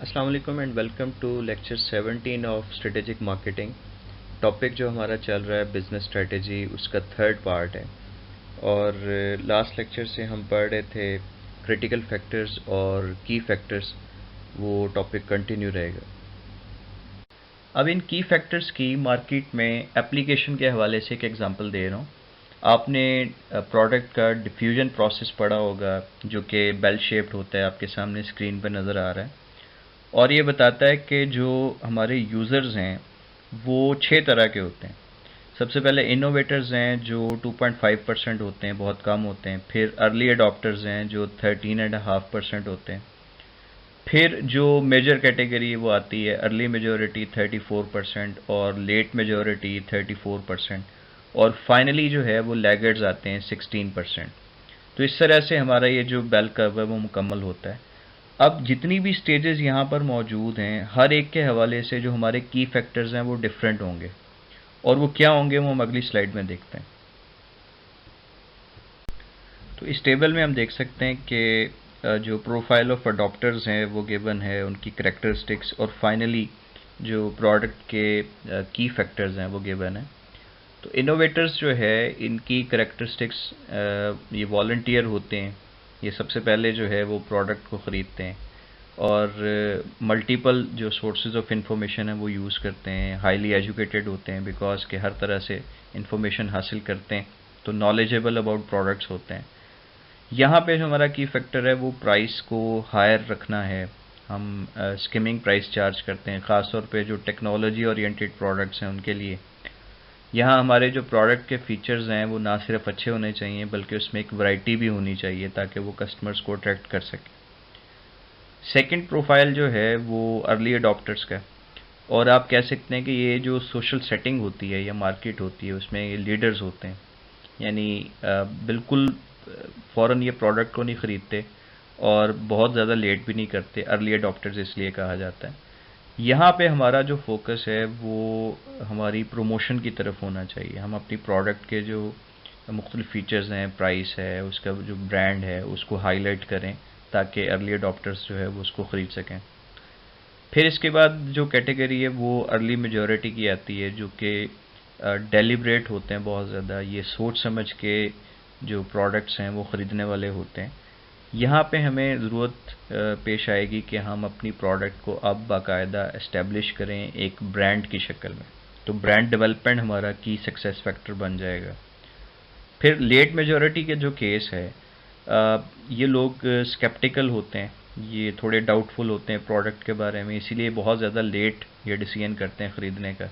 अस्सलाम वालेकुम and welcome to lecture 17 of strategic marketing. Topic जो हमारा चल रहा है बिजनेस स्ट्रेटेजी, उसका थर्ड पार्ट है। और लास्ट लेक्चर से हम पढ़ रहे थे क्रिटिकल फैक्टर्स और की फैक्टर्स। वो टॉपिक कंटिन्यू रहेगा। अब इन की फैक्टर्स की मार्केट में एप्लीकेशन के हवाले से एक एग्जांपल दे रहा हूँ। आपने प्रोडक्ट का डिफ्यूजन प्रोसेस पढ़ा होगा जो कि बेल शेप्ड होता है, आपके सामने स्क्रीन पर नज़र आ रहा है। और ये बताता है कि जो हमारे यूज़र्स हैं वो 6 तरह के होते हैं। सबसे पहले इनोवेटर्स हैं जो 2.5% होते हैं, बहुत कम होते हैं। फिर अर्ली अडॉप्टर्स हैं जो 13.5% होते हैं। फिर जो मेजर कैटेगरी है वो आती है अर्ली मेजॉरिटी 34% और लेट मेजॉरिटी 34%। और फाइनली जो है वो लैगर्ड्स आते हैं 16%। तो इस तरह से हमारा ये जो बेल कर्व है वो मुकम्मल होता है। अब जितनी भी स्टेजेस यहाँ पर मौजूद हैं, हर एक के हवाले से जो हमारे की फैक्टर्स हैं वो डिफरेंट होंगे, और वो क्या होंगे वो हम अगली स्लाइड में देखते हैं। तो इस टेबल में हम देख सकते हैं कि जो प्रोफाइल ऑफ अडॉप्टर्स हैं वो गिवन है, उनकी करेक्टरिस्टिक्स, और फाइनली जो प्रोडक्ट के की फैक्टर्स हैं वो गिवन है। तो इनोवेटर्स जो है इनकी करेक्टरिस्टिक्स, ये वॉलंटियर होते हैं। ये सबसे पहले जो है वो प्रोडक्ट को ख़रीदते हैं और मल्टीपल जो सोर्सेज ऑफ इंफॉर्मेशन है वो यूज़ करते हैं। हाईली एजुकेटेड होते हैं बिकॉज के हर तरह से इंफॉर्मेशन हासिल करते हैं, तो नॉलेजेबल अबाउट प्रोडक्ट्स होते हैं। यहाँ पे जो हमारा की फैक्टर है वो प्राइस को हायर रखना है। हम स्किमिंग प्राइस चार्ज करते हैं, ख़ास तौर पे जो टेक्नोलॉजी ओरिएंटेड प्रोडक्ट्स हैं उनके लिए। यहाँ हमारे जो प्रोडक्ट के फीचर्स हैं वो ना सिर्फ अच्छे होने चाहिए बल्कि उसमें एक वैरायटी भी होनी चाहिए ताकि वो कस्टमर्स को अट्रैक्ट कर सके। सेकंड प्रोफाइल जो है वो अर्ली अडॉप्टर्स का, और आप कह सकते हैं कि ये जो सोशल सेटिंग होती है या मार्केट होती है उसमें ये लीडर्स होते हैं। यानी बिल्कुल फ़ौरन ये प्रोडक्ट को नहीं ख़रीदते और बहुत ज़्यादा लेट भी नहीं करते। अर्ली अडॉप्टर्स इसलिए कहा जाता है। यहाँ पे हमारा जो फोकस है वो हमारी प्रमोशन की तरफ होना चाहिए। हम अपनी प्रोडक्ट के जो मुख्तलिफ फ़ीचर्स हैं, प्राइस है, उसका जो ब्रांड है उसको हाईलाइट करें ताकि अर्ली अडॉप्टर्स जो है वो उसको ख़रीद सकें। फिर इसके बाद जो कैटेगरी है वो अर्ली मेजॉरिटी की आती है, जो कि डेलिब्रेट होते हैं बहुत ज़्यादा। ये सोच समझ के जो प्रोडक्ट्स हैं वो ख़रीदने वाले होते हैं। यहाँ पे हमें ज़रूरत पेश आएगी कि हम अपनी प्रोडक्ट को अब बाकायदा इस्टेब्लिश करें एक ब्रांड की शक्ल में। तो ब्रांड डेवलपमेंट हमारा की सक्सेस फैक्टर बन जाएगा। फिर लेट मेजॉरिटी के जो केस है, ये लोग स्केप्टिकल होते हैं, ये थोड़े डाउटफुल होते हैं प्रोडक्ट के बारे में, इसीलिए बहुत ज़्यादा लेट ये डिसीजन करते हैं ख़रीदने का।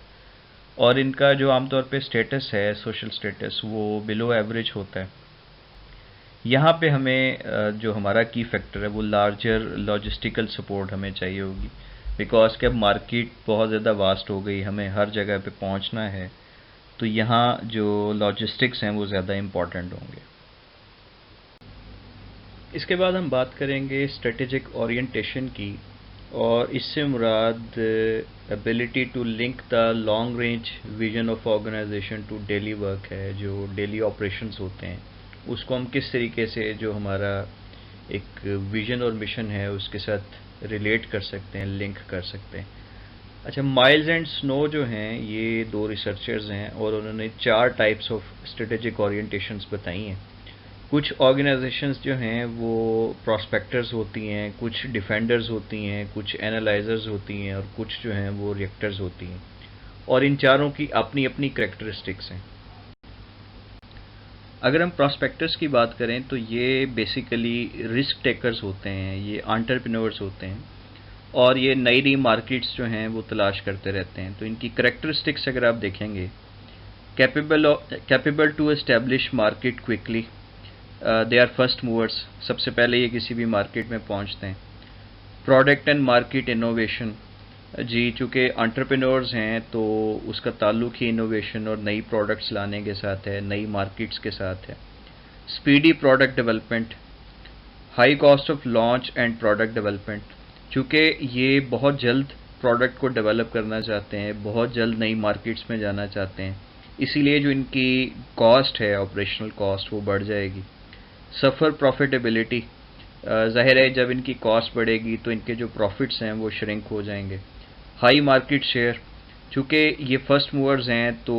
और इनका जो आमतौर पे स्टेटस है, सोशल स्टेटस, वो बिलो एवरेज होता है। यहाँ पे हमें जो हमारा की फैक्टर है वो लार्जर लॉजिस्टिकल सपोर्ट हमें चाहिए होगी, बिकॉज कि अब मार्केट बहुत ज़्यादा वास्ट हो गई, हमें हर जगह पे पहुँचना है। तो यहाँ जो लॉजिस्टिक्स हैं वो ज़्यादा इम्पॉर्टेंट होंगे। इसके बाद हम बात करेंगे स्ट्रेटेजिक ओरिएंटेशन की, और इससे मुराद ability to link the long range vision of organisation to daily work है। जो डेली ऑपरेशंस होते हैं उसको हम किस तरीके से जो हमारा एक विजन और मिशन है उसके साथ रिलेट कर सकते हैं, लिंक कर सकते हैं। अच्छा, माइल्स एंड स्नो जो हैं ये दो रिसर्चर्स हैं और उन्होंने 4 टाइप्स ऑफ स्ट्रेटेजिक ओरिएंटेशंस बताई हैं। कुछ ऑर्गेनाइजेशंस जो हैं वो प्रॉस्पेक्टर्स होती हैं, कुछ डिफेंडर्स होती हैं, कुछ एनालाइजर्स होती हैं, और कुछ जो हैं वो रिएक्टर्स होती हैं। और इन चारों की अपनी अपनी करेक्टरिस्टिक्स हैं। अगर हम प्रॉस्पेक्टर्स की बात करें तो ये बेसिकली रिस्क टेकर्स होते हैं, ये एंटरप्रेन्योर्स होते हैं, और ये नई नई मार्केट्स जो हैं वो तलाश करते रहते हैं। तो इनकी करेक्टरिस्टिक्स अगर आप देखेंगे, capable to establish market quickly, they are first movers, सबसे पहले ये किसी भी मार्केट में पहुंचते हैं। प्रोडक्ट एंड मार्केट इनोवेशन, जी चूँकि एंटरप्रेन्योर्स हैं तो उसका ताल्लुक ही इनोवेशन और नई प्रोडक्ट्स लाने के साथ है, नई मार्केट्स के साथ है। Speedy product development, high cost of launch and product development, चूँकि ये बहुत जल्द प्रोडक्ट को डेवलप करना चाहते हैं, बहुत जल्द नई मार्केट्स में जाना चाहते हैं, इसीलिए जो इनकी कॉस्ट है, ऑपरेशनल कॉस्ट, वो बढ़ जाएगी। सफ़र प्रॉफिटेबिलिटी, ज़ाहिर है जब इनकी कॉस्ट बढ़ेगी तो इनके जो प्रॉफिट्स हैं वो श्रिंक हो जाएंगे। हाई मार्केट शेयर, चूँकि ये फर्स्ट मूवर्स हैं तो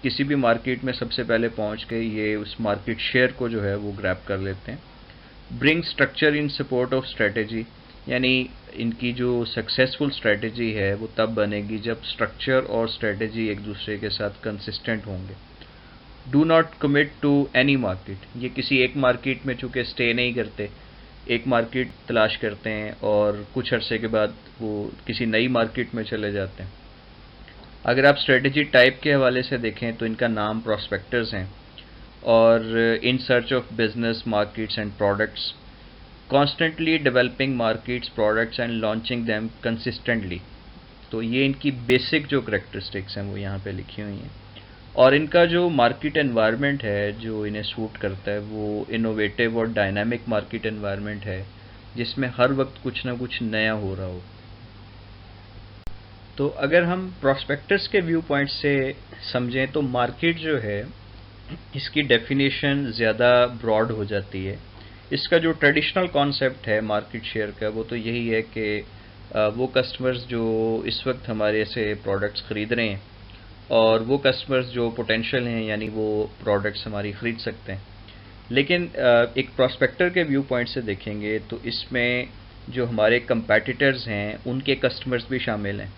किसी भी मार्केट में सबसे पहले पहुंच के ये उस मार्केट शेयर को जो है वो ग्रैब कर लेते हैं। Bring structure in support of strategy, यानी इनकी जो सक्सेसफुल स्ट्रेटेजी है वो तब बनेगी जब स्ट्रक्चर और स्ट्रेटेजी एक दूसरे के साथ कंसिस्टेंट होंगे। Do not commit to any market, ये किसी एक मार्केट में चूँकि स्टे नहीं करते, एक मार्केट तलाश करते हैं और कुछ अरसे के बाद वो किसी नई मार्केट में चले जाते हैं। अगर आप स्ट्रेटजी टाइप के हवाले से देखें तो इनका नाम प्रॉस्पेक्टर्स हैं और in search of business markets and products, constantly developing markets products and launching them consistently. तो ये इनकी बेसिक जो करेक्टरिस्टिक्स हैं वो यहाँ पे लिखी हुई हैं। और इनका जो मार्केट एनवायरनमेंट है जो इन्हें सूट करता है वो इनोवेटिव और डायनामिक मार्केट एनवायरनमेंट है जिसमें हर वक्त कुछ ना कुछ नया हो रहा हो। तो अगर हम प्रोस्पेक्टस के व्यू पॉइंट से समझें तो मार्केट जो है इसकी डेफिनेशन ज़्यादा ब्रॉड हो जाती है। इसका जो ट्रेडिशनल कॉन्सेप्ट है मार्केट शेयर का वो तो यही है कि वो कस्टमर्स जो इस वक्त हमारे से प्रोडक्ट्स ख़रीद रहे हैं और वो कस्टमर्स जो पोटेंशियल हैं यानी वो प्रोडक्ट्स हमारी ख़रीद सकते हैं। लेकिन एक प्रोस्पेक्टर के व्यू पॉइंट से देखेंगे तो इसमें जो हमारे कंपेटिटर्स हैं उनके कस्टमर्स भी शामिल हैं,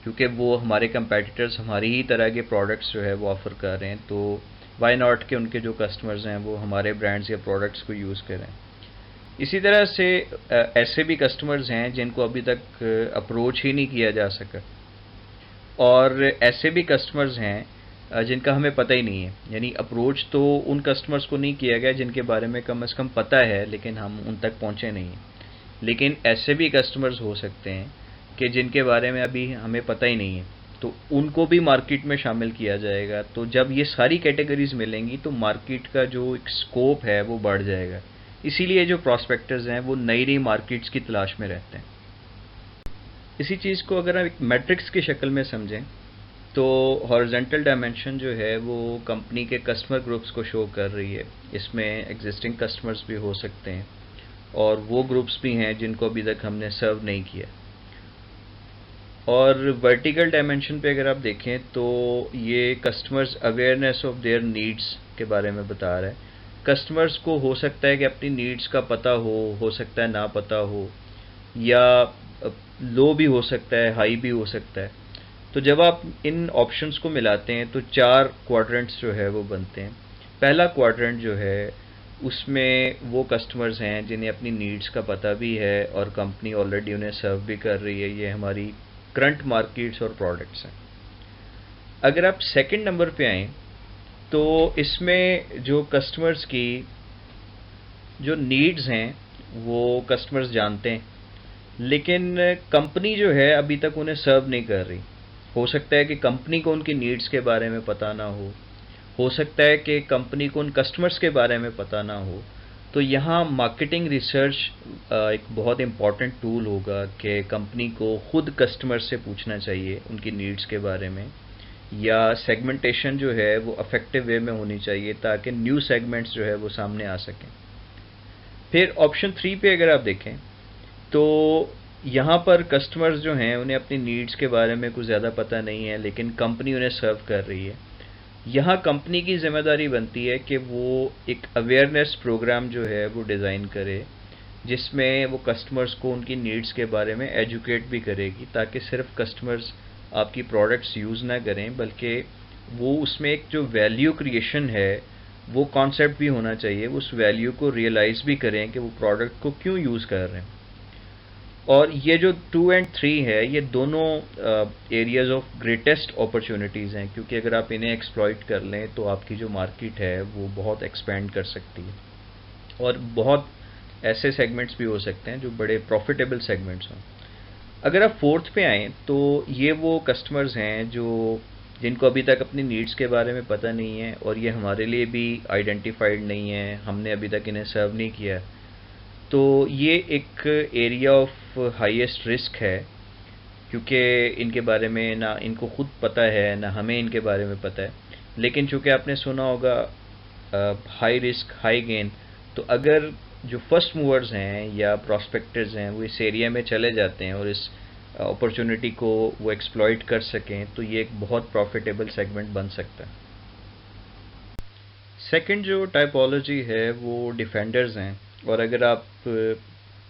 क्योंकि वो हमारे कंपेटिटर्स हमारी ही तरह के प्रोडक्ट्स जो है वो ऑफ़र कर रहे हैं, तो वाई नॉट के उनके जो कस्टमर्स हैं वो हमारे ब्रांड्स या प्रोडक्ट्स को यूज़ करें। इसी तरह से ऐसे भी कस्टमर्स हैं जिनको अभी तक अप्रोच ही नहीं किया जा सका, और ऐसे भी कस्टमर्स हैं जिनका हमें पता ही नहीं है, यानी अप्रोच तो उन कस्टमर्स को नहीं किया गया जिनके बारे में कम से कम पता है लेकिन हम उन तक पहुंचे नहीं हैं। लेकिन ऐसे भी कस्टमर्स हो सकते हैं कि जिनके बारे में अभी हमें पता ही नहीं है, तो उनको भी मार्केट में शामिल किया जाएगा। तो जब ये सारी कैटेगरीज मिलेंगी तो मार्केट का जो एक स्कोप है वो बढ़ जाएगा। इसीलिए जो प्रॉस्पेक्टर्स हैं वो नई नई मार्केट्स की तलाश में रहते हैं। इसी चीज़ को अगर हम एक मैट्रिक्स की शक्ल में समझें तो हॉरिजॉन्टल डायमेंशन जो है वो कंपनी के कस्टमर ग्रुप्स को शो कर रही है। इसमें एग्जिस्टिंग कस्टमर्स भी हो सकते हैं और वो ग्रुप्स भी हैं जिनको अभी तक हमने सर्व नहीं किया। और वर्टिकल डायमेंशन पे अगर आप देखें तो ये customers awareness of their needs के बारे में बता रहा है। कस्टमर्स को हो सकता है कि अपनी नीड्स का पता हो सकता है ना पता हो, या लो भी हो सकता है, हाई भी हो सकता है। तो जब आप इन ऑप्शंस को मिलाते हैं तो चार क्वाड्रेंट्स जो है वो बनते हैं। पहला क्वाड्रेंट जो है उसमें वो कस्टमर्स हैं जिन्हें अपनी नीड्स का पता भी है और कंपनी ऑलरेडी उन्हें सर्व भी कर रही है, ये हमारी करंट मार्केट्स और प्रोडक्ट्स हैं। अगर आप सेकंड नंबर पे आएँ तो इसमें जो कस्टमर्स की जो नीड्स हैं वो कस्टमर्स जानते हैं, लेकिन कंपनी जो है अभी तक उन्हें सर्व नहीं कर रही। हो सकता है कि कंपनी को उनकी नीड्स के बारे में पता ना हो सकता है कि कंपनी को उन कस्टमर्स के बारे में पता ना हो। तो यहाँ मार्केटिंग रिसर्च एक बहुत इम्पॉर्टेंट टूल होगा कि कंपनी को खुद कस्टमर से पूछना चाहिए उनकी नीड्स के बारे में, या सेगमेंटेशन जो है वो अफेक्टिव वे में होनी चाहिए ताकि न्यू सेगमेंट्स जो है वो सामने आ सकें। फिर ऑप्शन 3 पे अगर आप देखें तो यहाँ पर कस्टमर्स जो हैं उन्हें अपनी नीड्स के बारे में कुछ ज़्यादा पता नहीं है, लेकिन कंपनी उन्हें सर्व कर रही है। यहाँ कंपनी की ज़िम्मेदारी बनती है कि वो एक अवेयरनेस प्रोग्राम जो है वो डिज़ाइन करे जिसमें वो कस्टमर्स को उनकी नीड्स के बारे में एजुकेट भी करेगी, ताकि सिर्फ कस्टमर्स आपकी प्रोडक्ट्स यूज़ ना करें बल्कि वो उसमें एक जो वैल्यू क्रिएशन है वो कॉन्सेप्ट भी होना चाहिए, उस वैल्यू को रियलाइज़ भी करें कि वो प्रोडक्ट को क्यों यूज़ कर रहे हैं। और ये जो 2 एंड 3 है ये दोनों एरियाज ऑफ ग्रेटेस्ट अपॉर्चुनिटीज़ हैं, क्योंकि अगर आप इन्हें एक्सप्लॉइट कर लें तो आपकी जो मार्केट है वो बहुत एक्सपेंड कर सकती है और बहुत ऐसे सेगमेंट्स भी हो सकते हैं जो बड़े प्रॉफिटेबल सेगमेंट्स हों। अगर आप फोर्थ पे आएँ तो ये वो कस्टमर्स हैं जो जिनको अभी तक अपनी नीड्स के बारे में पता नहीं है और ये हमारे लिए भी आइडेंटिफाइड नहीं है, हमने अभी तक इन्हें सर्व नहीं किया। तो ये एक एरिया ऑफ हाईएस्ट रिस्क है, क्योंकि इनके बारे में ना इनको खुद पता है ना हमें इनके बारे में पता है। लेकिन चूंकि आपने सुना होगा हाई रिस्क हाई गेन, तो अगर जो फर्स्ट मूवर्स हैं या प्रॉस्पेक्टर्स हैं वो इस एरिया में चले जाते हैं और इस अपॉर्चुनिटी को वो एक्सप्लॉइट कर सकें, तो ये एक बहुत प्रॉफिटेबल सेगमेंट बन सकता है। सेकंड जो टाइपोलॉजी है वो डिफेंडर्स हैं, और अगर आप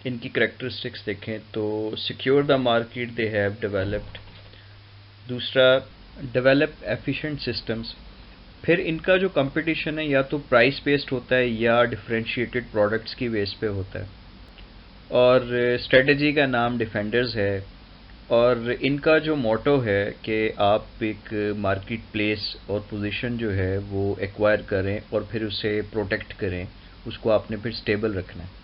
इनकी करेक्टरिस्टिक्स देखें तो secure the market they have developed, दूसरा डेवलप एफिशिएंट सिस्टम्स। फिर इनका जो कंपटीशन है या तो प्राइस बेस्ड होता है या डिफरेंशिएटेड प्रोडक्ट्स की बेस पे होता है, और स्ट्रेटजी का नाम डिफेंडर्स है, और इनका जो मोटो है कि आप एक मार्केट प्लेस और पोजीशन जो है वो एक्वायर करें और फिर उसे प्रोटेक्ट करें, उसको आपने फिर स्टेबल रखना है।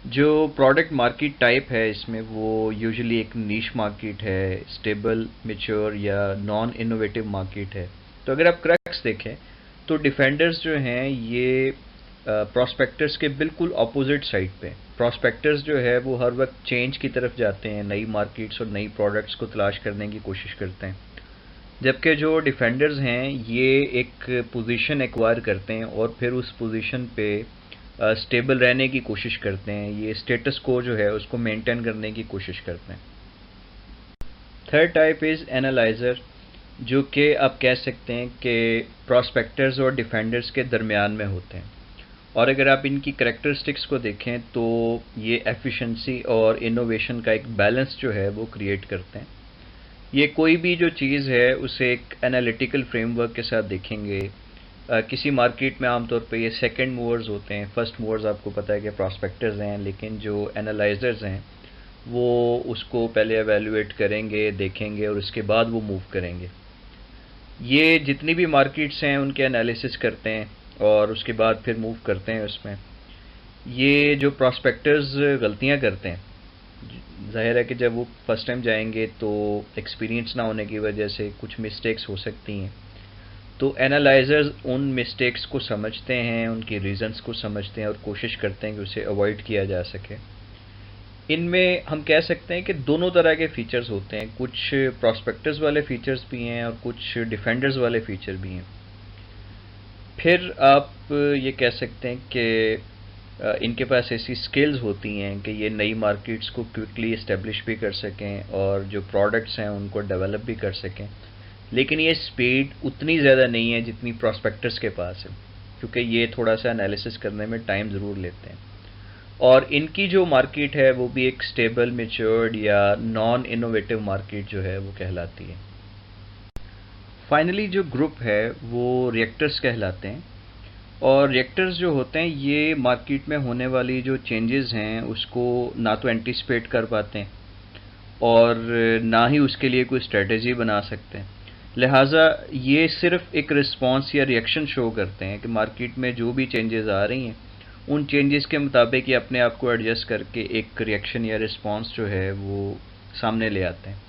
जो प्रोडक्ट मार्केट टाइप है इसमें वो यूजुअली एक नीश मार्केट है, स्टेबल, मैच्योर या नॉन इनोवेटिव मार्केट है। तो अगर आप क्रक्स देखें तो डिफेंडर्स जो हैं ये प्रॉस्पेक्टर्स के बिल्कुल अपोजिट साइड पे। प्रॉस्पेक्टर्स जो है वो हर वक्त चेंज की तरफ जाते हैं, नई मार्केट्स और नई प्रोडक्ट्स को तलाश करने की कोशिश करते हैं, जबकि जो डिफेंडर्स हैं ये एक पोजीशन एक्वायर करते हैं और फिर उस पोजीशन पे स्टेबल रहने की कोशिश करते हैं, ये स्टेटस को जो है उसको मेंटेन करने की कोशिश करते हैं। थर्ड टाइप इज़ एनालाइज़र, जो कि आप कह सकते हैं कि प्रॉस्पेक्टर्स और डिफेंडर्स के दरमियान में होते हैं, और अगर आप इनकी करेक्टरिस्टिक्स को देखें तो ये एफिशिएंसी और इनोवेशन का एक बैलेंस जो है वो क्रिएट करते हैं। ये कोई भी जो चीज़ है उसे एक एनालिटिकल फ्रेमवर्क के साथ देखेंगे। किसी मार्केट में आमतौर पे ये सेकंड मूवर्स होते हैं, फर्स्ट मूवर्स आपको पता है कि प्रॉस्पेक्टर्स हैं, लेकिन जो एनालाइजर्स हैं वो उसको पहले एवेल्युएट करेंगे, देखेंगे और उसके बाद वो मूव करेंगे। ये जितनी भी मार्केट्स हैं उनके एनालिसिस करते हैं और उसके बाद फिर मूव करते हैं उसमें। ये जो प्रॉस्पेक्टर्स गलतियां करते हैं, जाहिर है कि जब वो फर्स्ट टाइम जाएंगे तो एक्सपीरियंस ना होने की वजह से कुछ मिस्टेक्स हो सकती हैं, तो एनालाइजर्स उन मिस्टेक्स को समझते हैं, उनकी रीजंस को समझते हैं और कोशिश करते हैं कि उसे अवॉइड किया जा सके। इनमें हम कह सकते हैं कि दोनों तरह के फीचर्स होते हैं, कुछ प्रॉस्पेक्टर्स वाले फीचर्स भी हैं और कुछ डिफेंडर्स वाले फीचर भी हैं। फिर आप ये कह सकते हैं कि इनके पास ऐसी स्किल्स होती हैं कि ये नई मार्केट्स को क्विकली इस्टेब्लिश भी कर सकें और जो प्रोडक्ट्स हैं उनको डेवलप भी कर सकें, लेकिन ये स्पीड उतनी ज़्यादा नहीं है जितनी प्रॉस्पेक्टर्स के पास है, क्योंकि ये थोड़ा सा एनालिसिस करने में टाइम ज़रूर लेते हैं, और इनकी जो मार्केट है वो भी एक स्टेबल, मैच्योर्ड या नॉन इनोवेटिव मार्केट जो है वो कहलाती है। फाइनली जो ग्रुप है वो रिएक्टर्स कहलाते हैं, और रिएक्टर्स जो होते हैं ये मार्केट में होने वाली जो चेंजेस हैं उसको ना तो एंटिसिपेट कर पाते हैं और ना ही उसके लिए कोई स्ट्रेटजी बना सकते हैं। लिहाजा ये सिर्फ एक रिस्पांस या रिएक्शन शो करते हैं कि मार्केट में जो भी चेंजेस आ रही हैं उन चेंजेस के मुताबिक ये अपने आप को एडजस्ट करके एक रिएक्शन या रिस्पांस जो है वो सामने ले आते हैं।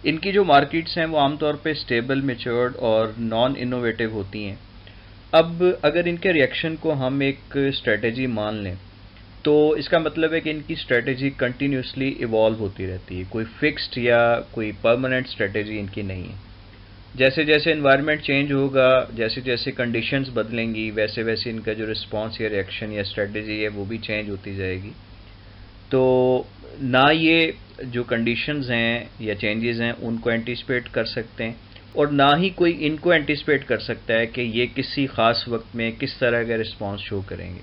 इनकी जो मार्केट्स हैं वो आमतौर पे स्टेबल, मैच्योर्ड और नॉन इनोवेटिव होती हैं। अब अगर इनके रिएक्शन को हम एक स्ट्रेटजी मान लें तो इसका मतलब है कि इनकी स्ट्रेटजी कंटिन्यूसली इवॉल्व होती रहती है, कोई फिक्स्ड या कोई परमानेंट स्ट्रेटजी इनकी नहीं है। जैसे जैसे एनवायरनमेंट चेंज होगा, जैसे जैसे कंडीशंस बदलेंगी, वैसे वैसे इनका जो रिस्पांस या रिएक्शन या स्ट्रेटजी है वो भी चेंज होती जाएगी। तो ना ये जो कंडीशंस हैं या चेंजेस हैं उनको एंटिसिपेट कर सकते हैं, और ना ही कोई इनको एंटिसिपेट कर सकता है कि ये किसी ख़ास वक्त में किस तरह का रिस्पांस शो करेंगे।